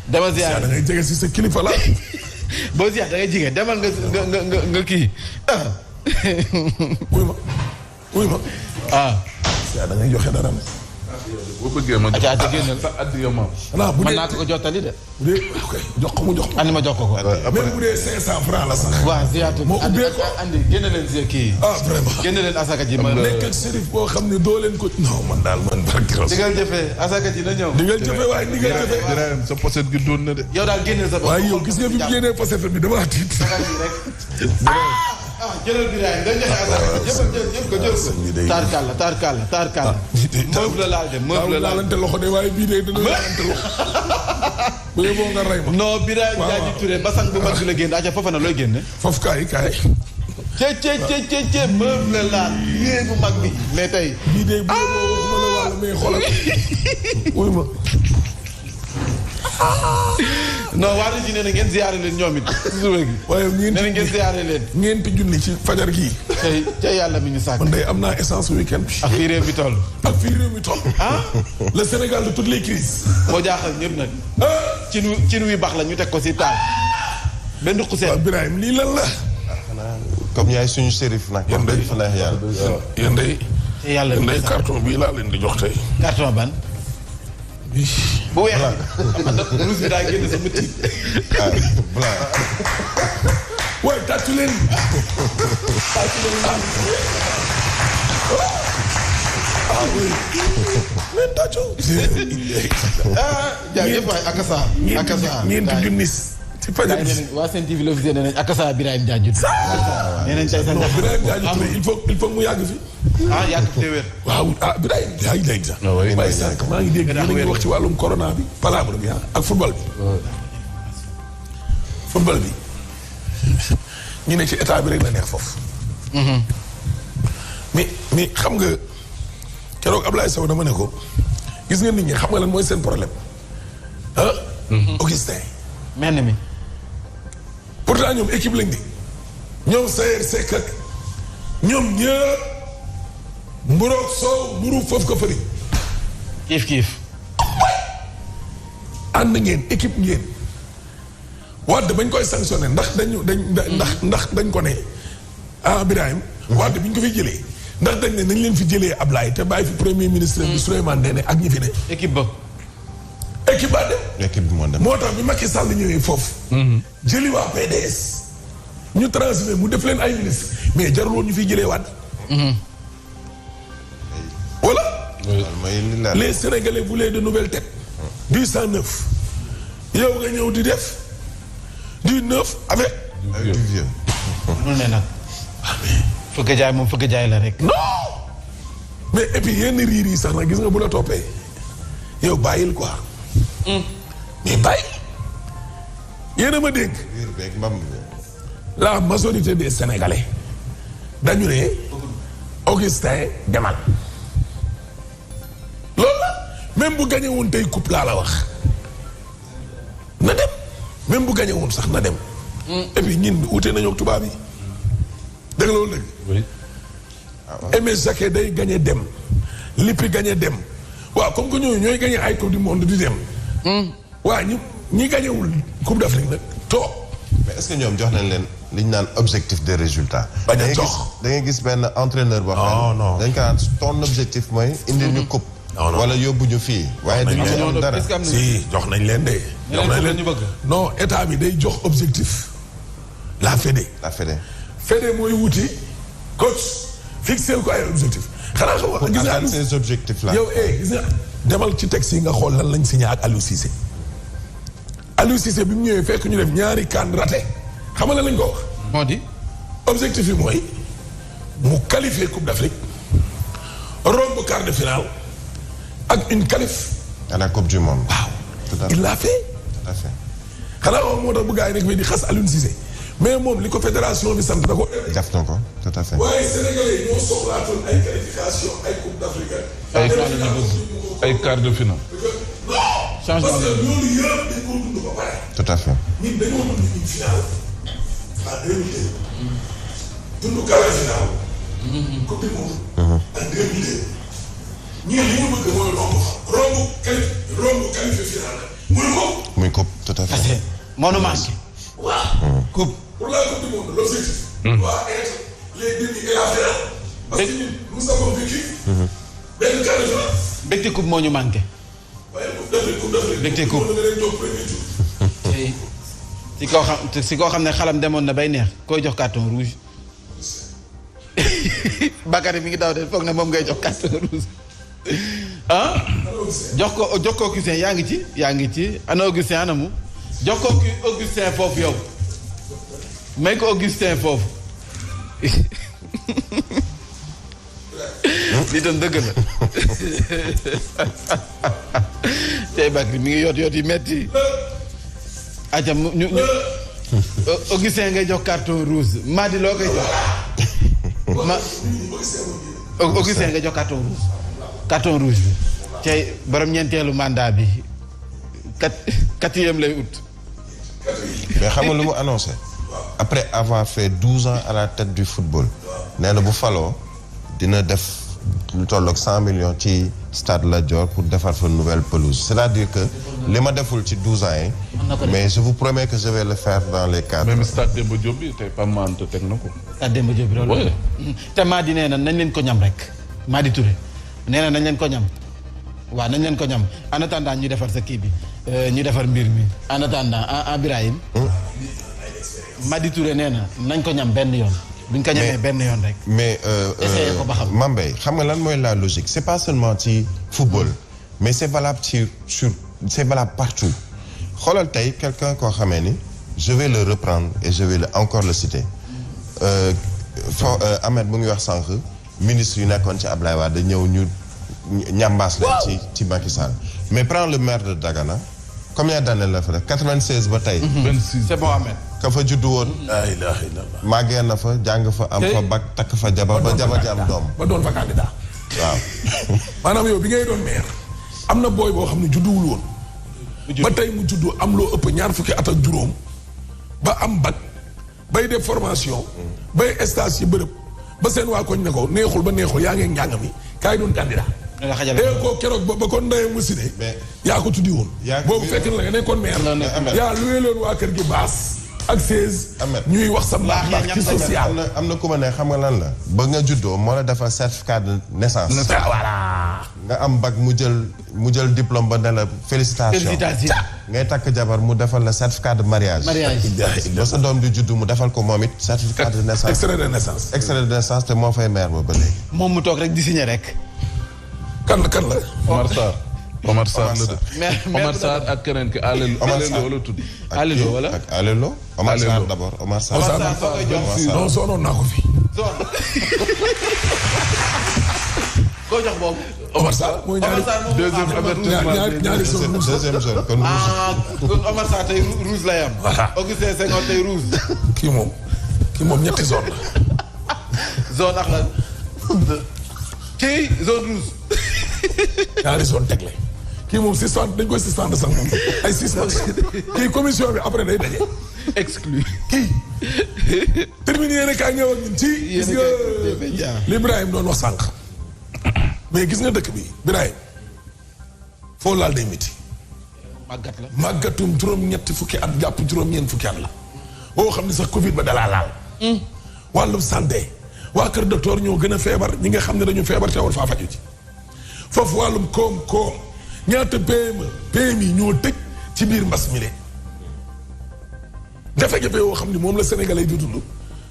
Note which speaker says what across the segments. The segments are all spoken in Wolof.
Speaker 1: demal ziar
Speaker 2: da ngay jege si sa kilifa la.
Speaker 1: boo ziar da ngay jege demal nga kii.
Speaker 2: wuy ma. da ngay joxe dara ne.
Speaker 3: boo bëggee ma
Speaker 1: jox
Speaker 3: sa addiya ma.
Speaker 1: mën naa ko jottali de.
Speaker 2: bu dee jox ko mu jox ko.
Speaker 1: andi ma jox ko.
Speaker 2: même bu dee 500 francs la sax.
Speaker 1: waaw ziyaatu
Speaker 2: moo ubbee ko
Speaker 1: andi génne leen si kii.
Speaker 2: vraiment
Speaker 1: génne leen asaka ji ma.
Speaker 2: nekk ak sérif boo xam ne doo leen ko. non man daal man barki rasul.
Speaker 1: digal jëfee asaka ji na ñëw.
Speaker 2: digal jëfee waaye digal jëfee.
Speaker 3: Birahim sa poset gi doon na de.
Speaker 1: yow daal génne sa bopp.
Speaker 2: waaye yow gis nga fi mu génnee poset bi dama tiit.
Speaker 1: jëlal Birahim dañ joxe asaka jëpp ko jël ko. taarkalla. mëf la laal de mëf la laal.
Speaker 2: loxo de waaye bii de dina laalante loxo. bu yeboo nga rey ma.
Speaker 1: non Birahim Diagne Touré basang bu mag bi la génn aca foofa na looy génne.
Speaker 2: foofu kaay.
Speaker 1: cee mëf la laal yéen bu mag bi mais tey.
Speaker 2: bii de bu yeboo waxuma la wàll mais xoolal. wuy ma.
Speaker 1: non waa ji nee na ngeen ziyaare leen ñoom it. suba gi
Speaker 2: waaye
Speaker 1: nee na ngeen ziyaare leen.
Speaker 2: ñeenti junni ci fajar gii.
Speaker 1: tey yàlla mi ñu sàkk.
Speaker 2: man day am naa essence weekend bi.
Speaker 1: ak fii réew mi toll.
Speaker 2: le Sénégal de toutes les crises.
Speaker 1: moo jaaxal ñëpp nag. cin wi baax la ñu teg ko si taal. benn duq seen.
Speaker 2: waaw Birahim lii lan la.
Speaker 4: comme yaay suñu shérif nag.
Speaker 2: yéen day
Speaker 4: fa neex yàlla.
Speaker 2: yéen day.
Speaker 1: te yàlla mi
Speaker 2: day carton bii laa leen di jox tey.
Speaker 1: carton ban. bu weex bi ruus bi daa génn sa bëti.
Speaker 2: waaye tàccu leen. leen tàccu.
Speaker 1: jaajëf waay akasa.
Speaker 2: ñeenti junni ci fajar bi.
Speaker 1: waa Sen TV l'officiel nee nañ akasa Birahim Diagne. nee nañ tey sax
Speaker 2: Birahim Diagne il faut mu yàgg fi.
Speaker 1: yàgg fi te wér.
Speaker 2: waaw Birahim yaa ngi dégg sax. waaye sànq maa ngi dégg yéen a ngi wax ci wàllum corona bi. palabre bi ak football bi. football bi ñu ne ci état bi rek la neex foofu. mais xam nga keroog Ablaye Sow dama ne ko gis nga nit ñi xam nga lan mooy seen problème Augustin.
Speaker 1: mel mi.
Speaker 2: pourtant ñoom équipe lañ di. ñoom Sayer Seck ak ñoom ñëpp mburoog soow mburu foofu ko fëri.
Speaker 1: kiif.
Speaker 2: ànd ngeen équipe ngeen. Wade bañ koy sanctionné ndax dañ ko ne Birahim. Wade bi ñu ko fi jëlee. ndax dañ ne nañ leen fi jëlee Ablaye te bàyyi fi premier ministre bi Souleymane Ndéné ak ñi fi ne.
Speaker 1: équipe ba
Speaker 2: dem.
Speaker 4: équipe bi moo dem.
Speaker 2: moo tax bi Macky Sall ñëwee foofu. jëli waa PDS. ñu transféré mu def leen ay ministre mais jarul woon ñu fiy jëlee Wade. voilà. les Sénégalais voulaient de nouvelles têtes. du 109. yow nga ñëw di def. du 9 avec.
Speaker 4: du vieux.
Speaker 1: lu ne nag. fëgg jaay moom fëgg jaay la rek.
Speaker 2: non. mais et puis yenn riir yi sax nag gis nga bu la toppee. yow bàyyil quoi. mais bàyyi. yéen a ma dégg. la majorité des Sénégalais. dañu ne. Augustin demal. loolu la même bu gañe woon tey coupe laa la wax. na dem même bu gañe woon sax na dem. et puis ñin ute nañoo ak tubaab yi. dëgg loolu dëgg.
Speaker 3: oui.
Speaker 2: Aimé Jacquet day gañe dem. Lippi gañe dem. waaw comme que ñooy gañe ay coupe du monde di dem. waaw ñi gañewul coupe d'Afrique nag toog.
Speaker 4: mais est-ce que ñoom jox nañ leen li ñu naan objectif de résultat.
Speaker 2: bañ a jox
Speaker 4: da ngay gis benn entraîneur boo xam ne dañ ko naan ton objectif mooy indi ñu coupe. wala yóbbu ñu fii. waaye dañu leen am dara
Speaker 2: si jox nañ leen de. jox nañ leen non état bi day jox objectif. la Fédé. Fédé mooy wuti coach fixé ko ay objectif xanaa xam nga. gis nga
Speaker 4: atteindre ces objectifs là.
Speaker 2: yow gis nga demal ci texte yi nga xool lan lañ signé ak Aliou Cissé. Aliou Cissé bi mu ñëwee fekk ñu def ñaari CAN raté xam nga lan lañ ko wax.
Speaker 1: moo di.
Speaker 2: objectif yi mooy mu qualifier Coupe d'Afrique romb quart de finale ak une qualif.
Speaker 4: à la Coupe du Monde.
Speaker 2: waaw il l'a fait.
Speaker 4: tout à fait.
Speaker 2: xanaa moom moo tax bu gars yi nekk fii di xas Aliou Cissé mais moom li ko fédération bi sant da ko.
Speaker 4: def na ko tout à fait.
Speaker 2: waaye Sénégalais yi ñoo soxlaatoon ay qualification ay Coupe d'Afrique.
Speaker 3: ay quart de finale.
Speaker 2: non. parce que loolu yëpp dañ ko dund ba pare.
Speaker 4: tout à fait.
Speaker 2: ñun dañoo dund une finale en 2002. dund quart de finale. Coupe du Monde. en 2002. ñun li ñu bëgg mooy romb qualifié finale muy coupe.
Speaker 4: muy coupe. à fait.
Speaker 1: moo nu manqué.
Speaker 2: waaw.
Speaker 1: coupe.
Speaker 2: pour la coupe du monde l'objectif. doit être les demi et la finale. parce que ñun nous avons vécu. benn quart de finale.
Speaker 1: mbégte coupe moo ñu manqué.
Speaker 2: waaye coupe d'Afrique.
Speaker 1: mbégte coupe. si koo xam ne xalam demoon na bay neex koy jox carton rouge. Bakary mi ngi daw de foog ne moom ngay jox carton rouge. ah. jox ko Augustin yaa ngi ci ana Augustin anamu. jox ko Augustin foofu yow. may ko Augustin foofu. lii tam dëgg la. tey Bakary mi ngi yoot yi metti. aca ñu Augustin ngay jox carton rouge Madi loo koy jox. Augustin nga jox carton rouge bi tey borom ñeenteelu mandat bi 4e lay ut.
Speaker 4: mais xam nga lu mu annoncé après avoir fait 12 ans à la tête du football nee na bu faloo dina def lu tolloog 100 millions ci stade Lat Dior pour defar fa nouvelle pelouse c'est-à-dire que li ma deful ci 12 ans yi mais je vous promets que je vais le faire dans les cadres.
Speaker 3: même stade Demba Diop bi tey Pape Mante teg na ko.
Speaker 1: stade Demba Diop bi loolu. te Madi nee na nañ leen ko ñam rek Madi Touré nee na nañ leen ko ñam waaw nañ leen ko ñam en attendant ñu defar sa kii bi ñu defar mbir mi en attendant en Birahim. Madi Touré nee na nañ ko ñam benn yoon. buñ ko ñamee benn yoon rek.
Speaker 4: mais
Speaker 1: essayé ko ba xam.
Speaker 4: Mambey xam nga lan mooy la logique c'est pas seulement ci football mais c'est valable c'est valable partout xoolal tey quelqu'un koo xamee ni je vais le reprendre et je vais encore le citer Ahmed mu ngi wax sànq ministre yu nekkoon ci Ablaye Wade ñëw ñu ñambaas leen ci Macky Sall mais prends le maire de Dagana combien d'années la fa def 96 ba tey
Speaker 3: 26
Speaker 1: c'est bon Ahmed.
Speaker 4: ka fa juddu woon
Speaker 2: la ilaha illallah.
Speaker 4: màggee na fa jàng fa am fa bac takk fa jabar ba jabar ji am doom
Speaker 2: ba doon fa candidat.
Speaker 4: waaw
Speaker 2: maanaam yow bi ngay doon maire am na booy boo xam ne judduwul woon. ba tey mu juddu am loo ëpp ñaar fukki at ak juróom ba am bac bay def formation. bay stage yi bërëb ba seen waa koñ ne ko neexul ba neexul yaa ngi njàng mi kaay doon candidat.
Speaker 1: nga xajal
Speaker 2: ko keroog ba kon ndeyam mu si ne. yaa ko tuddi woon. boobu fekk na la nga nekkoon maire. yaa luwee loon waa kër gi baas. ak 16. ñuy wax sa mbaax ci social.
Speaker 4: am na ku ma ne xam nga lan la. ba nga juddoo moo la defal certificat de naissance.
Speaker 2: voilà.
Speaker 4: nga am bac mu jël diplôme ba ne la félicitation. ngay takk jabar mu defal la certificat de mariage. ba sa doom di juddu mu defal ko moom it certificat de naissance.
Speaker 2: extrait de naissance.
Speaker 4: extrait de naissance te moo fay maire ba léegi.
Speaker 1: moom mu toog rek di signé rek.
Speaker 2: kan la.
Speaker 3: Omar Sarr la de.
Speaker 1: mais
Speaker 3: Omar Sarr ak keneen ki Alelo wala tudd.
Speaker 1: Alelo wala.
Speaker 4: ak Alelo. Omar Sarr d'abord Omar Sarr.
Speaker 2: non soonoon naa ko fi.
Speaker 1: koo jox boobu.
Speaker 2: Omar Sarr mooy ñaari
Speaker 3: deuxième avertissement
Speaker 2: ñaari
Speaker 4: deuxième zone kon
Speaker 1: kon Omar Sarr tey rouge lay am. Augustin Senghor tey rouge.
Speaker 2: kii moom ñetti zone la.
Speaker 1: zone ak lan. kii zone rouge.
Speaker 2: ñaari zone tegle. kii moom dañ koy suspendre sax moom ay 6 matchs kii commission bi après day daje.
Speaker 1: exclu.
Speaker 2: kii. terminé yéen a kaay ñëw ak ñun ci. gis nga li Ibrahima doon wax sànq. mais gis nga dëkk bi Ibrahima foo laal day métti.
Speaker 1: màggat la
Speaker 2: màggatum juróom-ñetti fukki at jàpp juróom-ñeent fukki at la. boo xam ne sax Covid ba dalaa laal. wàllum santé. waa kër docteur ñoo gën a feebar ñi nga xam ne dañu feebar te war faa faju ci. foofu wàllum koom-koom ñaata PMI ñoo tëj ci biir mbas mi de. jafe-jafe yoo xam ne moom la Sénégalais di dund.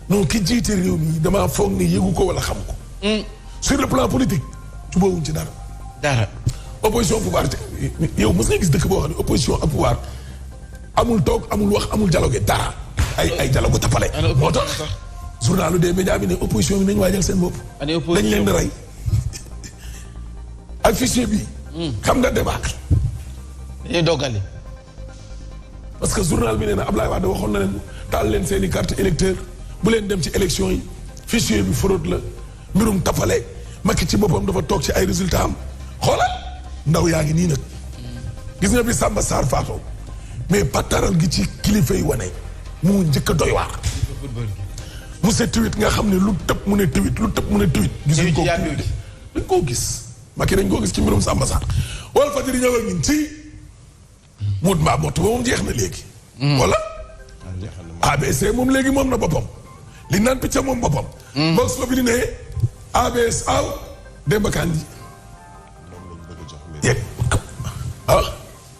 Speaker 2: non ki jiite réew mi damaa foog ne yëgu ko wala xam ko. sur le plan politique jubóowuñ ci dara. opposition pouvoir yow mos nga gis dëkk boo xam ne opposition ak pouvoir amul toog amul wax amul dialogue dara. ay dialogue tapale. moo tax journalu des médias bi ne opposition bi nañu waajal seen bopp. dañ leen di rey. ak fichier bi. xam nga débâcle.
Speaker 1: dañuy doggali.
Speaker 2: parce que journal bi nee na Ablaye Wade waxoon na leen taal leen seen i carte électeur bu leen dem ci élection yi fichier bi fraude la mbirum tapale Macky ci boppam dafa toog ci ay résultats am xoolal ndaw yaa ngi nii nag. gis nga bi Samba Sarr faatoo mais pataral gi ci kilifa yi wane mu njëkk a doy waar. monsieur Tuwit nga xam ne lu tëb mu ne Tuwit lu tëb mu ne Tuwit. gisuñ ko dañ koo gis. Macky dañ koo gis ci mbirum Samba Sarr. Walf Fadjri ñëw ak ñun ci Mout mbaa mott ba moom jeex na léegi. wala. ABC moom léegi moom na boppam. li naan picc moom boppam. box bi di ne ABS aw Demba Kandji. yéeg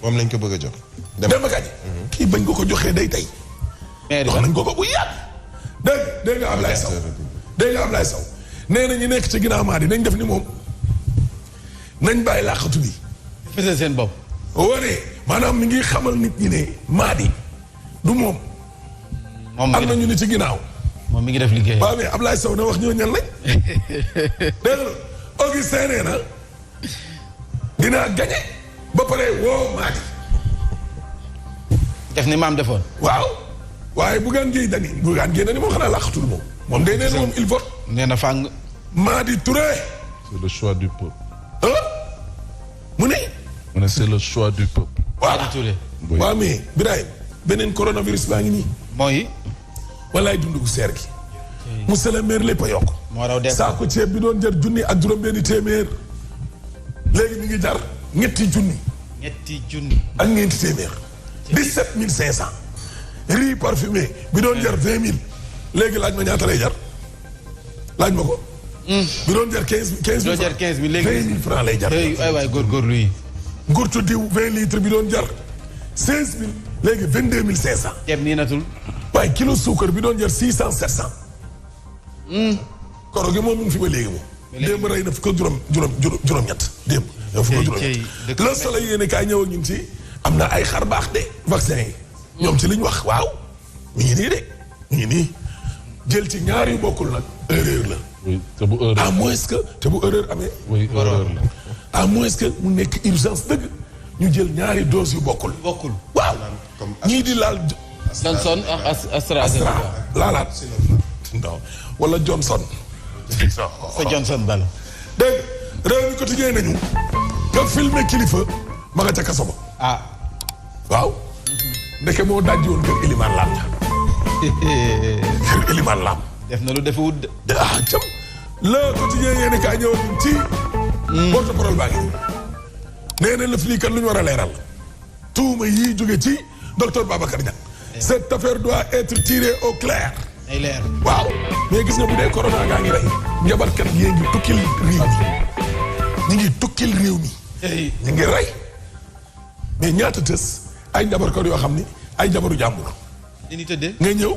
Speaker 4: moom lañ ko bëgg a jox.
Speaker 2: Demba Kandji. kii bañ ko joxee day tey. jox nañ ko bu yàgg. dégg nga Ablaye Sow. dégg nga Ablaye Sow. nee na ñu nekk ci ginnaaw maa di nañ def ni moom. nañ bàyyi laaxatu bi.
Speaker 1: fësal seen bopp.
Speaker 2: waree maanaam mi ngi xamal nit ñi ne Madi du moom.
Speaker 1: moom
Speaker 2: am na ñu ni ci ginnaaw.
Speaker 1: moom mi ngi def liggéey.
Speaker 2: waaw mais Ablaye Sow na wax ñoo ñan lañ. dégg nga Augustin nee na dinaa gañe ba pare woo Madi.
Speaker 3: def ni maam defoon.
Speaker 2: waaw waaye Bougane Gueye Dany moom xanaa laqatul moom. moom day nee na moom il faut.
Speaker 3: nee na fàng.
Speaker 2: Madi Touré.
Speaker 3: c'est le choix du peuple.
Speaker 2: mu ne.
Speaker 3: mu ne c'est le choix du peuple.
Speaker 2: voilà
Speaker 1: Madi Touré.
Speaker 2: waaw mais Birahim beneen coronavirus baa ngi nii.
Speaker 1: mooy.
Speaker 2: walaay dundu gu seer gi. monsieur le maire lépp a yokk.
Speaker 1: moo raw def
Speaker 2: saako ceeb bi doon jar junni ak juróom-benni téeméer. léegi mi ngi jar ñetti junni. ak ñeenti téeméer. 17500. riz parfumé bi doon jar 20000. léegi laaj ma ñaata lay jar. laaj ma ko. bi doon jar 15000
Speaker 1: doon jar 15000 léegi
Speaker 2: 20000 francs lay jar.
Speaker 1: ay waay góorgóorlu yi.
Speaker 2: ngurtu diw 20 litres bi doon jar 16000 léegi 22500.
Speaker 1: ceeb nii natul.
Speaker 2: waaye kilo suukar bi doon jar 600 700. koro gi moom mi ngi fi ba léegi moom. démb rey na fi ko juróom-ñett démb. yow fi ko juróom-ñett la solo yéene kaay ñëw ak ñun ci am na ay xar baax de vaccin yi. ñoom ci liñ wax waaw. mi ngi nii de mi ngi nii jël ci ñaar yu bokkul nag erreur la.
Speaker 3: oui te bu erreur.
Speaker 2: à moins que te bu erreur amee.
Speaker 3: oui erreur la.
Speaker 2: à moins que mu nekk urgence dëgg ñu jël ñaari doses yu bokkul. waaw ñii di laal.
Speaker 1: Johnson ak Astra
Speaker 2: laalaat. non wala Johnson.
Speaker 1: sa Johnson dal.
Speaker 2: dégg réew mi quotidien nañu. nga filmé kilifa ma nga ca kaso ba.
Speaker 1: ah.
Speaker 2: waaw. ndeke moo dajji woon kër Elimane Lam. kër Elimane Lam.
Speaker 1: def na lu defe wut de.
Speaker 2: ah cam. le quotidien yéen kaa ñëw ci. porte-parole baa ngi nii. nee na la fii kat lu ñu war a leeral. tuuma yii jóge ci docteur Babacar Niang. cette affaire doit être tirée au clair.
Speaker 1: ay leer.
Speaker 2: waaw mais gis nga bu dee corona gaa ngi rey. njabarkat yee ngi tukkil réew mi. ñu ngi tukkil réew mi. ñu ngi rey. mais ñaata tës ay njabarkat yoo xam ni ay njabaru jàmbur.
Speaker 1: ni tëddee.
Speaker 2: nga ñëw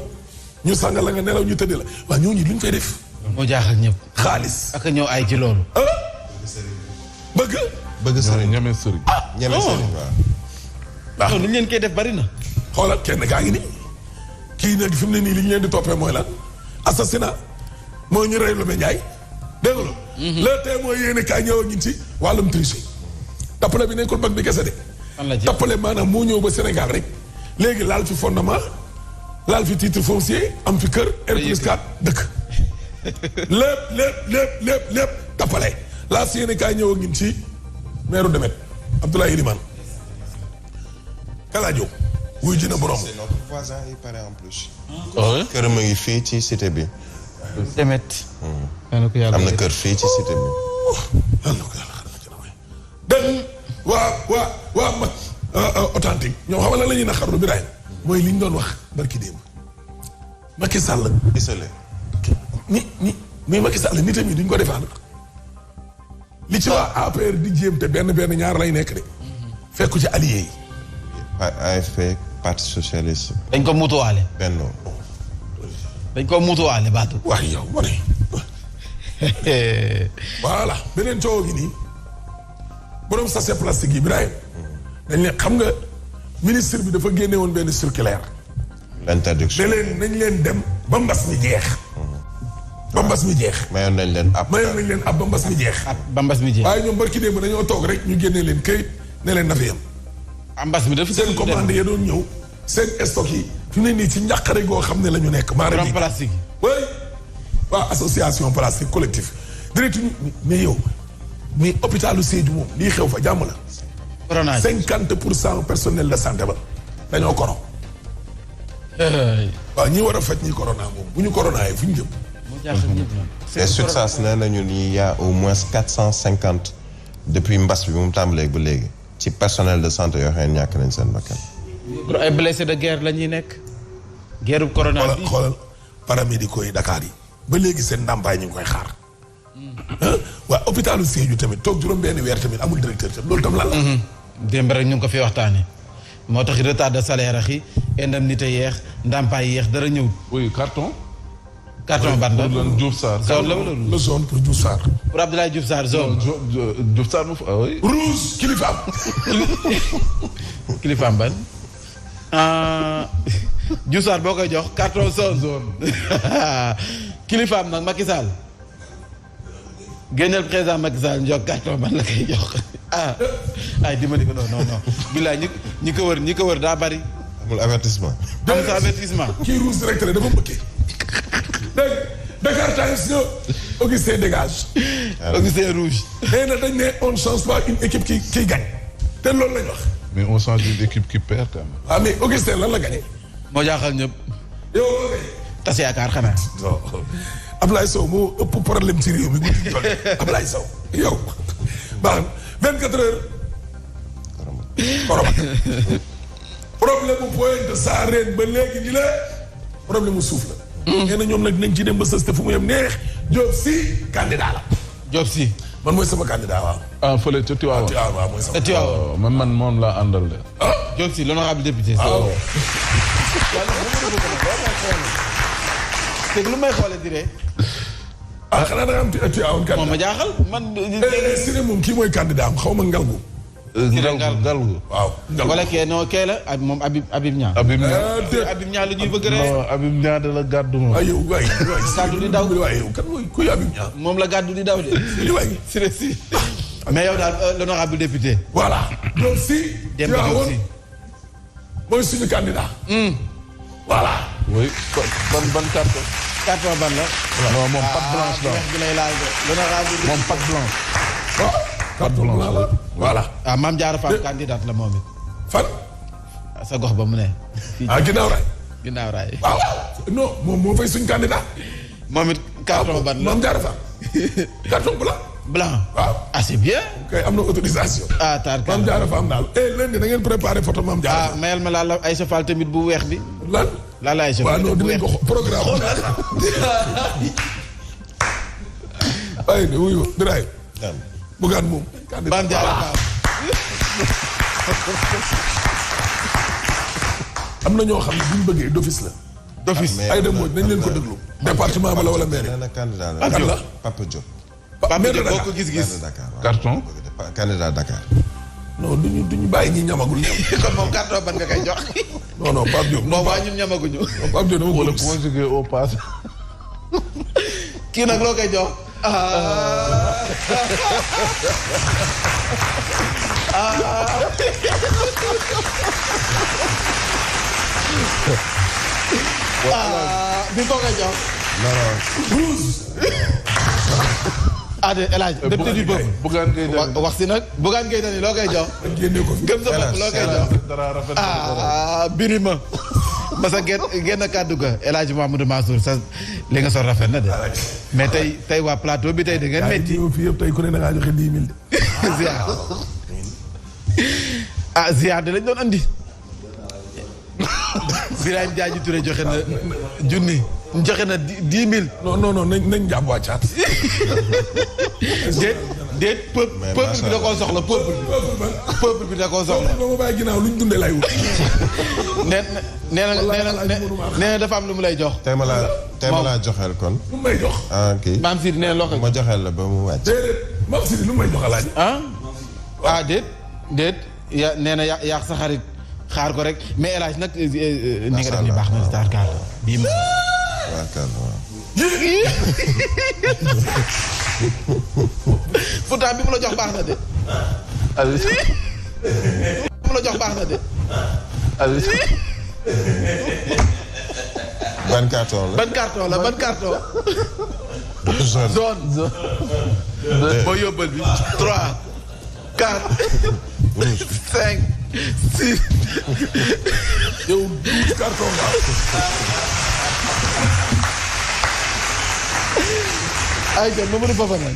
Speaker 2: ñu sàngal la nga nelaw ñu tëddee la waaw ñooñu lu ñu fay def.
Speaker 1: moo jaaxal ñëpp.
Speaker 2: xaalis.
Speaker 1: ak ñëw ay ci loolu.
Speaker 2: bëgg.
Speaker 4: bëgg sëriñ
Speaker 3: ñeme sëriñ.
Speaker 4: ñeme sëriñ waaw.
Speaker 1: non lu ñu leen koy def bari na.
Speaker 2: xoolal kenn kaa ngi nii kii nag fi mu ne nii li ñu leen di toppee mooy lan assassinat mooy ñu rey Lobé Ndiaye dégg nga. le tey mooy yéene kaa ñëw ak ñun ci wàllum tricher. tappale bi nekkul bag bi kese de. tappale maanaam moo ñëw ba Sénégal rek léegi laal fi fondement laal fi titre foncier am fi kër R+4 dëkk. lépp tappale laa si yéene kaa ñëw ak ñun ci maire Demet Abdoulaye Elimane Kaladio wuy jina borom.
Speaker 4: c'est notre voisin il paraît en plus.
Speaker 3: oui.
Speaker 4: kër ma ngi fii ci cité bi.
Speaker 1: Demet.
Speaker 4: am na kër fii ci cité bi.
Speaker 2: dégg waa mag authentique ñoom xam nga lan la ñuy naqarlu Birahim mooy li ñu doon wax barki démb Macky Sall.
Speaker 4: isolé.
Speaker 2: mais Macky Sall nit yi duñ ko défendre li ci waa APR di jéem te benn ñaar lay nekk de. fekku ci allié yi.
Speaker 4: AFP parti socialiste.
Speaker 1: dañ ko mutuwaale.
Speaker 4: Benno.
Speaker 1: dañ ko mutuwaale baatu.
Speaker 2: waaye yow ma ne. voilà beneen coow gi nii borom sachet plastique yi Birahim dañ leen xam nga ministre bi dafa génne woon benn circulaire.
Speaker 4: l'interdiction.
Speaker 2: ne leen nañ leen dem ba mbas mi jeex. ba mbas mi jeex.
Speaker 4: mayoon nañ leen ab.
Speaker 2: ba mbas mi jeex.
Speaker 1: ba mbas mi jeex.
Speaker 2: waaye ñoom barki démb dañoo toog rek ñu génne leen këyit ne leen na fi yem.
Speaker 1: mbas mi dafa
Speaker 2: seen commande ya doon ñëw seen stock yi fi mu ne nii ci njàqare goo xam ne la ñu nekk. maa
Speaker 1: borom plastique yi.
Speaker 2: oui waa association plastique collectif direct mais yow mais hôpitalu Sédhiou moom lii xew fa jàmm la.
Speaker 1: corona
Speaker 2: 50% personnel de santé ba dañoo koro. waaw ñi war a faj ñi corona moom bu ñu corona yi fu ñu jëm.
Speaker 1: moo jaaxal ñëpp nag.
Speaker 4: et SUTSAS nee nañu ni y a au moins 450 depuis mbas bi mu tàmbalee ba léegi. ci personnel de santé yoo xam ne ñàkk nañ seen bakkan.
Speaker 1: pour ay blessé de guerre la ñuy nekk. guerre bu corona bi
Speaker 2: xoolal paramédicaux yi Dakar yi ba léegi seen ndàmpaay ñu ngi koy xaar. waa hôpitalu Sédhiou tamit toog juróom-benn weer tamit amul directeur tam loolu tam lan la.
Speaker 1: démb rek ñu ngi ko fi waxtaanee. moo tax retard de salaire ak yi indemnité yeex ndàmpaay yeex dara ñëw.
Speaker 3: oui carton.
Speaker 1: carton ban la
Speaker 3: pour Diouf Sarr.
Speaker 1: zone la wala
Speaker 2: le zone pour Diouf Sarr.
Speaker 1: pour Abdoulaye Diouf Sarr zone.
Speaker 3: Diouf Sarr ah oui.
Speaker 2: rouge kilifaam.
Speaker 1: kilifaam ban. Diouf Sarr boo koy jox carton zone. kilifaam nag Macky Sall. génneel président Macky Sall jox carton ban la koy jox ay dimbali ko non. bilaay ñi ko wër daa bari.
Speaker 4: amul avertissement.
Speaker 1: amul sa avertissement.
Speaker 2: kii rouge direct la dafa mbëkkee. dégg Dakar Times ñëw Augustin dégage.
Speaker 1: Augustin rouge.
Speaker 2: nee na dañ ne on ne change pas une équipe qui gagne te loolu lañ wax.
Speaker 3: mais on change une équipe qui perd quand même.
Speaker 2: ah mais Augustin lan la gagné.
Speaker 1: moo jaaxal ñëpp.
Speaker 2: yow loo gagné.
Speaker 1: tas yaakaar xanaa.
Speaker 2: non Ablaye Sow moo ëpp problème ci réew mi guddi gi toll Ablaye Sow yow baax na 24 heures. koroma problème mu Pointe Sarène ba léegi ni la problème mu suuf la. nee na ñoom nag dinañ ci dem ba sës te fu mu yem neex Diop Sy candidat la.
Speaker 1: Diop Sy.
Speaker 2: man mooy sama candidat waaw.
Speaker 3: ah fële ca Tivaouane.
Speaker 2: waaw mooy sama.
Speaker 1: Tivaouane.
Speaker 3: man moom laa àndal de.
Speaker 1: Diop Sy l'honorable député.
Speaker 2: waaw.
Speaker 1: te lu may xoolee diree.
Speaker 2: xanaa da nga am Tivaouane candidat.
Speaker 1: moom ma jaaxal man.
Speaker 2: Siré moom kii mooy candidat am xaw ma ngalgu.
Speaker 3: Ngalgu.
Speaker 2: waaw ngalgu.
Speaker 1: wala kee non kee la moom Habib Niang.
Speaker 3: Habib Niang.
Speaker 1: Habib Niang la ñuy bëgg rek.
Speaker 3: non Habib Niang de la gàddu moom.
Speaker 2: waaye yow waay
Speaker 1: gàddu di daw.
Speaker 2: waaye yow kan mooy kuy Habib Niang.
Speaker 1: moom la gàddu di daw de.
Speaker 2: li waay.
Speaker 1: Siré si. mais yow daal l'honorable député.
Speaker 2: voilà. Diop Sy.
Speaker 1: Demba Diop Sy.
Speaker 2: mooy suñu candidat. voilà.
Speaker 3: oui ban carte.
Speaker 1: carton ban la.
Speaker 3: non moom patte blanche la.
Speaker 1: bi lay laal de. l'honorable député.
Speaker 3: moom patte blanche.
Speaker 2: patte blanche la voilà.
Speaker 1: Mame Diarra Fam candidate la moom it.
Speaker 2: fan.
Speaker 1: sa gox ba mu ne.
Speaker 2: ginnaaw raay.
Speaker 1: ginnaaw raay.
Speaker 2: waaw non moom moo fay suñu candidat.
Speaker 1: moom it carton ban la.
Speaker 2: Mame Diarra Fam. carton blanc.
Speaker 1: blanc.
Speaker 2: waaw.
Speaker 1: c'est bien.
Speaker 2: kay am na autorisation.
Speaker 1: taar
Speaker 2: Mame Diarra Fam daal. lundi da ngeen préparé photo Mame Diarra Fam.
Speaker 1: mayal ma laal la Aïcha Fall tamit bu weex bi.
Speaker 2: lan.
Speaker 1: laal la Aïcha
Speaker 2: waaw
Speaker 1: Fall
Speaker 2: non
Speaker 1: bu
Speaker 2: dinañ
Speaker 1: weex.
Speaker 2: ko programme. waaye de wuyu Diraye. Bougane moom.
Speaker 1: Mame Diarra Fam.
Speaker 2: am na ñoo xam ne bu ñu bëggee d'office la.
Speaker 1: d'office.
Speaker 2: ay dem mooy nañ leen ko déglu. département ba la wala mairie.
Speaker 4: nee na candidat
Speaker 2: ak
Speaker 4: la.
Speaker 2: la.
Speaker 4: Papa Diop.
Speaker 1: Pape
Speaker 2: maire de
Speaker 1: Diop boo
Speaker 2: Dakar.
Speaker 1: ko gis-gis.
Speaker 4: Dakar waaw.
Speaker 3: Carton.
Speaker 4: candidat Dakar.
Speaker 2: non duñu bàyyi ñi ñamagul ñam.
Speaker 1: kon moom carton ban nga koy jox.
Speaker 2: non Pape Diop.
Speaker 1: moom waa ñun ñamaguñu.
Speaker 2: Pape Diop dama ko
Speaker 3: wala
Speaker 2: gis.
Speaker 3: conjugué au passé.
Speaker 1: kii nag loo koy jox. bi ko koy jox. de El Hadj député du peuple.
Speaker 3: Bougane Gueye Dany.
Speaker 1: wax si nag Bougane Gueye Dany loo koy jox.
Speaker 2: génne ko fi.
Speaker 1: gëm sa bopp loo koy jox.
Speaker 3: dara rafet
Speaker 1: birima masa genn kàddu ga El Hadj Mamadou Mansour sa li nga sol rafet na de mais tey waa plateau bi tey da ngeen metti
Speaker 2: yow fii yëpp tey ku ne da ngaa joxe 10 000 de.
Speaker 1: ziar ziar de lañ doon andi Birahim Diadji Touré joxe na junni joxe na 10 000
Speaker 2: non nañ jàpp waa caat.
Speaker 1: déet peuple bi da koo soxla peuple bi da koo soxla.
Speaker 2: non ma bàyyi ginnaaw luñ dundee lay wut.
Speaker 1: nee na dafa am lu mu lay jox.
Speaker 4: tey ma laa joxeel kon.
Speaker 2: lu may jox.
Speaker 4: kii.
Speaker 1: maam Sidi nee na loo ko
Speaker 4: ma joxeel la ba mu wàcc.
Speaker 2: déedéet maam Sidi lu may jox alaaj.
Speaker 1: déet ya nee na yaax sa xarit xaar ko rek mais El Hadj nag ni nga def ni baax na si taar kaar bii moom.
Speaker 4: waaw kàlla waaw.
Speaker 1: pourtant bi mu la jox baax na de. bi mu la jox baax na de.
Speaker 4: ban carton la.
Speaker 1: ban carton. zone. boo yóbbal bi 3 4 5 6.
Speaker 2: yow 12 carton nga.
Speaker 1: ay jërëjëf Mamadou Fofana.